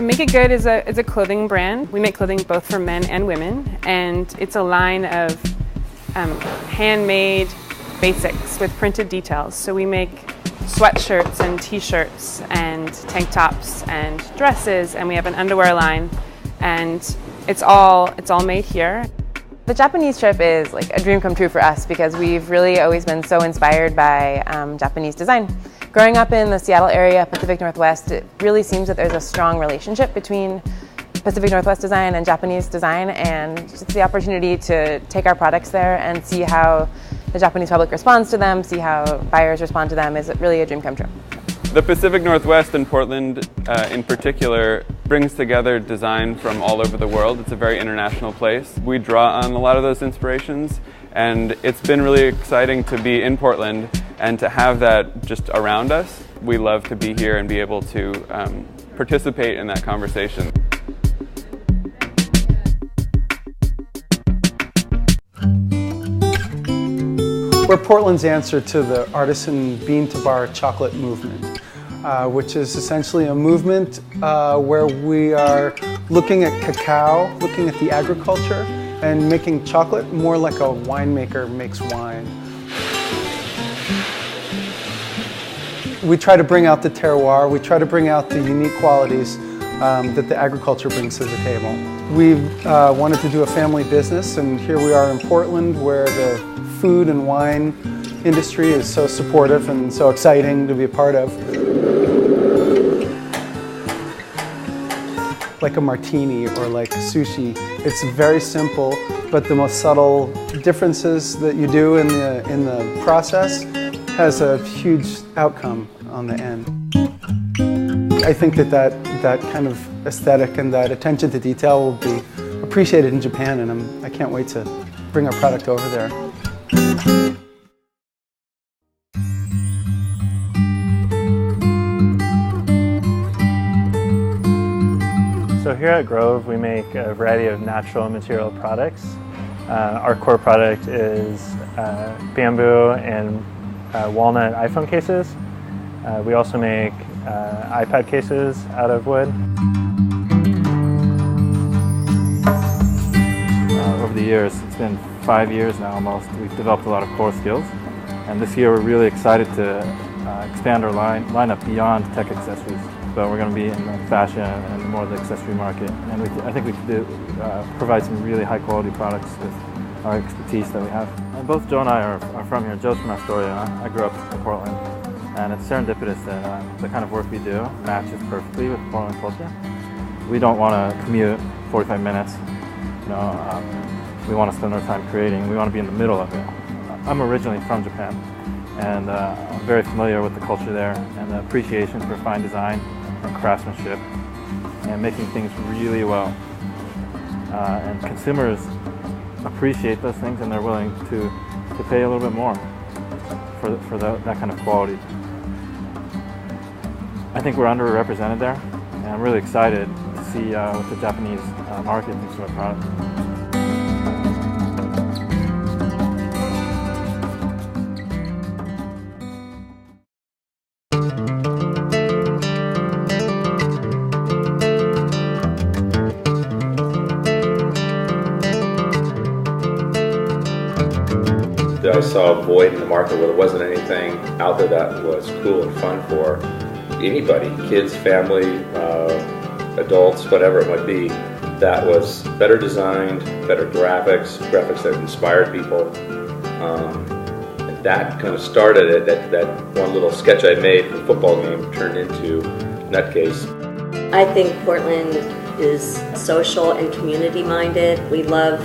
Make It Good is a clothing brand. We make clothing both for men and women, and it's a line of handmade basics with printed details. So we make sweatshirts and t-shirts and tank tops and dresses, and we have an underwear line, and it's all made here. The Japanese trip is like a dream come true for us because we've really always been so inspired by Japanese design. Growing up in the Seattle area, Pacific Northwest, it really seems that there's a strong relationship between Pacific Northwest design and Japanese design, and just the opportunity to take our products there and see how the Japanese public responds to them, see how buyers respond to them is really a dream come true. The Pacific Northwest and Portland in particular brings together design from all over the world. It's a very international place. We draw on a lot of those inspirations, and it's been really exciting to be in Portland and to have that just around us. We love to be here and be able to participate in that conversation. We're Portland's answer to the artisan bean-to-bar chocolate movement, which is essentially a movement where we are looking at cacao, looking at the agriculture, and making chocolate more like a winemaker makes wine. We try to bring out the terroir, we try to bring out the unique qualities that the agriculture brings to the table. We wanted to do a family business, and here we are in Portland where the food and wine industry is so supportive and so exciting to be a part of. Like a martini or like sushi, it's very simple, but the most subtle differences that you do in the process has a huge outcome on the end. I think that kind of aesthetic and that attention to detail will be appreciated in Japan, and I can't wait to bring our product over there. So here at Grove, we make a variety of natural material products. Our core product is bamboo and walnut iPhone cases. We also make iPad cases out of wood. Over the years, it's been 5 years now almost, we've developed a lot of core skills. And this year we're really excited to expand our lineup beyond tech accessories. So we're going to be in the fashion and more of the accessory market. And I think we can provide some really high quality products with our expertise that we have. And both Joe and I are from here. Joe's from Astoria. I grew up in Portland. And it's serendipitous that the kind of work we do matches perfectly with Portland culture. We don't want to commute 45 minutes. We want to spend our time creating. We want to be in the middle of it. I'm originally from Japan, and I'm very familiar with the culture there and the appreciation for fine design and craftsmanship and making things really well. And consumers appreciate those things, and they're willing to pay a little bit more for that kind of quality. I think we're underrepresented there, and I'm really excited to see what the Japanese market thinks of our product. I saw a void in the market where there wasn't anything out there that was cool and fun for anybody, kids, family, adults, whatever it might be, that was better designed, better graphics that inspired people. And that kind of started it, that one little sketch I made from a football game turned into Nutcase. I think Portland is social and community minded. We love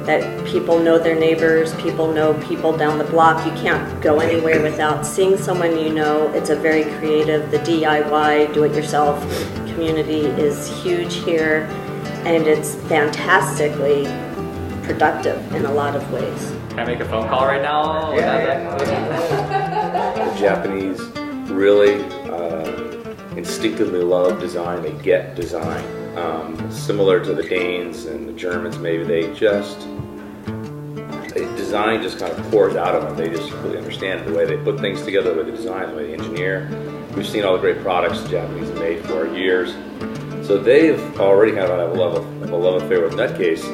that people know their neighbors, people know people down the block. You can't go anywhere without seeing someone you know. It's a very creative, the DIY, do-it-yourself community is huge here, and it's fantastically productive in a lot of ways. Can I make a phone call right now? Yeah. The Japanese really instinctively love design, they get design. Similar to the Danes and the Germans, maybe design just kind of pours out of them. They just really understand it, the way they put things together, the way they design, the way they engineer. We've seen all the great products the Japanese have made for years. So they've already kind of a love affair with Nutcase.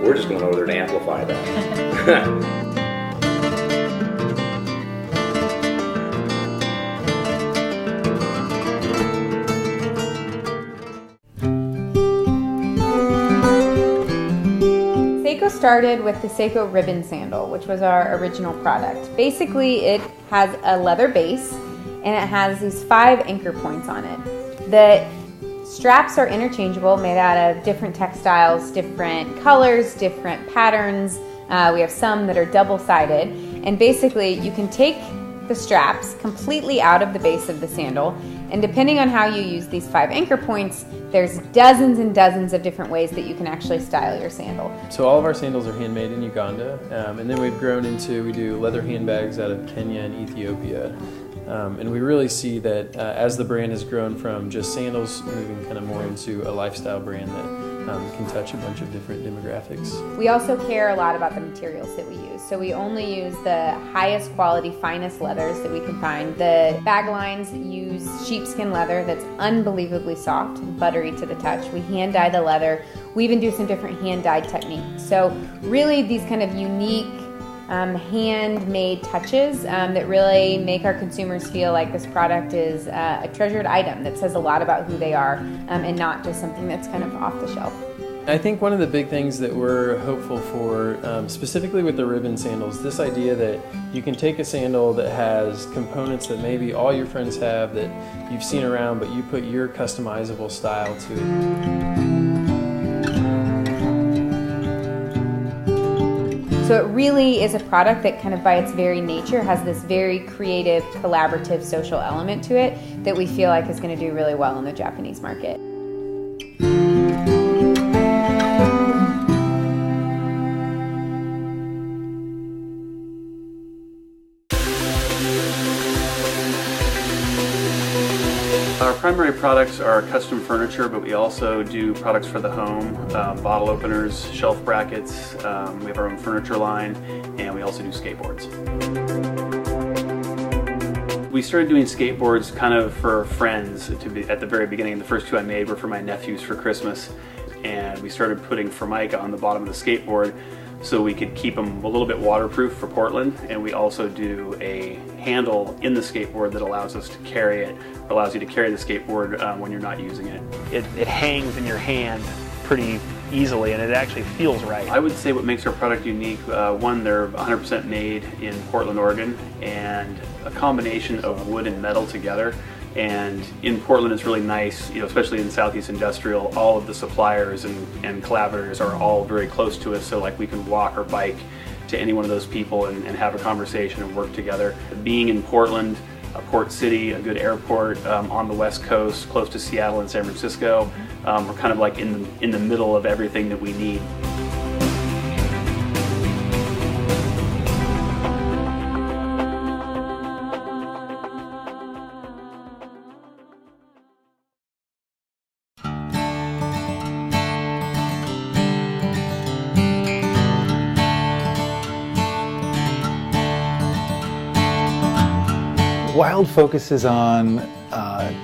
We're just going over there to amplify that. Seiko started with the Seiko ribbon sandal, which was our original product. Basically, it has a leather base and it has these 5 anchor points on it. The straps are interchangeable, made out of different textiles, different colors, different patterns. We have some that are double-sided, and basically you can take the straps completely out of the base of the sandal, and depending on how you use these 5 anchor points, there's dozens and dozens of different ways that you can actually style your sandal. So all of our sandals are handmade in Uganda, and then we've grown into, we do leather handbags out of Kenya and Ethiopia. And we really see that as the brand has grown from just sandals, moving kind of more into a lifestyle brand that can touch a bunch of different demographics. We also care a lot about the materials that we use. So we only use the highest quality, finest leathers that we can find. The bag lines use sheepskin leather that's unbelievably soft and buttery to the touch. We hand dye the leather. We even do some different hand dyed techniques. So really these kind of unique handmade touches that really make our consumers feel like this product is a treasured item that says a lot about who they are and not just something that's kind of off the shelf. I think one of the big things that we're hopeful for, specifically with the ribbon sandals, this idea that you can take a sandal that has components that maybe all your friends have that you've seen around, but you put your customizable style to it. So it really is a product that kind of by its very nature has this very creative, collaborative, social element to it that we feel like is going to do really well in the Japanese market. Our primary products are custom furniture, but we also do products for the home, bottle openers, shelf brackets, we have our own furniture line, and we also do skateboards. We started doing skateboards kind of for friends at the very beginning. The first 2 I made were for my nephews for Christmas, and we started putting Formica on the bottom of the skateboard so we could keep them a little bit waterproof for Portland, and we also do a handle in the skateboard that allows us to carry it, allows you to carry the skateboard when you're not using it. It hangs in your hand pretty easily and it actually feels right. I would say what makes our product unique, one, they're 100% made in Portland, Oregon, and a combination of wood and metal together. And in Portland it's really nice, especially in Southeast Industrial, all of the suppliers and collaborators are all very close to us, so like we can walk or bike to any one of those people and have a conversation and work together. Being in Portland, a port city, a good airport on the West Coast, close to Seattle and San Francisco, we're kind of like in the middle of everything that we need. Wild focuses on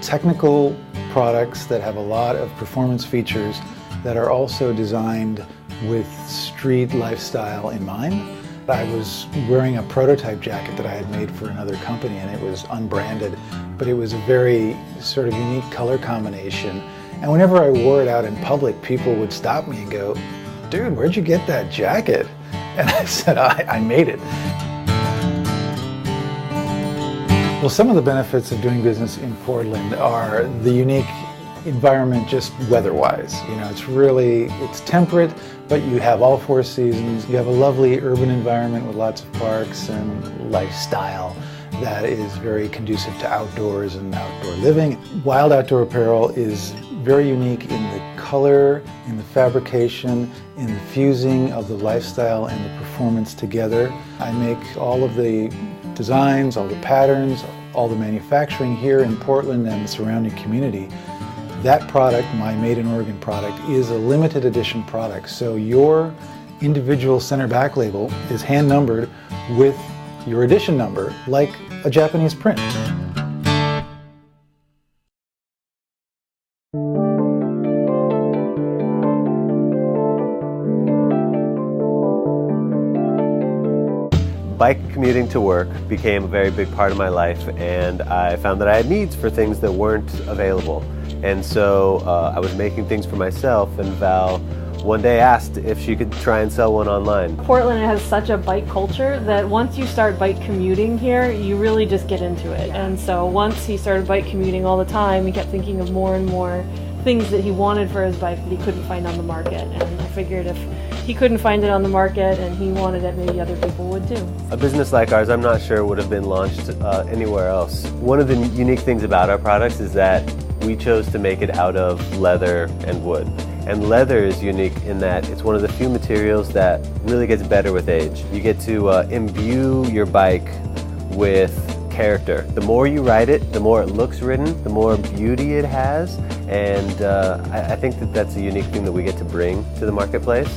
technical products that have a lot of performance features that are also designed with street lifestyle in mind. I was wearing a prototype jacket that I had made for another company, and it was unbranded, but it was a very sort of unique color combination. And whenever I wore it out in public, people would stop me and go, "Dude, where'd you get that jacket?" And I said, I made it. Well, some of the benefits of doing business in Portland are the unique environment just weather-wise. It's temperate, but you have all 4 seasons. You have a lovely urban environment with lots of parks and lifestyle that is very conducive to outdoors and outdoor living. Wild Outdoor Apparel is very unique in the color, in the fabrication, in the fusing of the lifestyle and the performance together. I make all of the designs, all the patterns, all the manufacturing here in Portland and the surrounding community. That product, my Made in Oregon product, is a limited edition product. So your individual center back label is hand numbered with your edition number, like a Japanese print. bike commuting to work became a very big part of my life, and I found that I had needs for things that weren't available. And so I was making things for myself, and Val one day asked if she could try and sell one online. Portland has such a bike culture that once you start bike commuting here, you really just get into it. And so once he started bike commuting all the time, he kept thinking of more and more things that he wanted for his bike that he couldn't find on the market. And I figured if he couldn't find it on the market and he wanted it, maybe other people would too. A business like ours, I'm not sure would have been launched anywhere else. One of the unique things about our products is that we chose to make it out of leather and wood. And leather is unique in that it's one of the few materials that really gets better with age. You get to imbue your bike with character. The more you ride it, the more it looks ridden, the more beauty it has, and I think that that's a unique thing that we get to bring to the marketplace.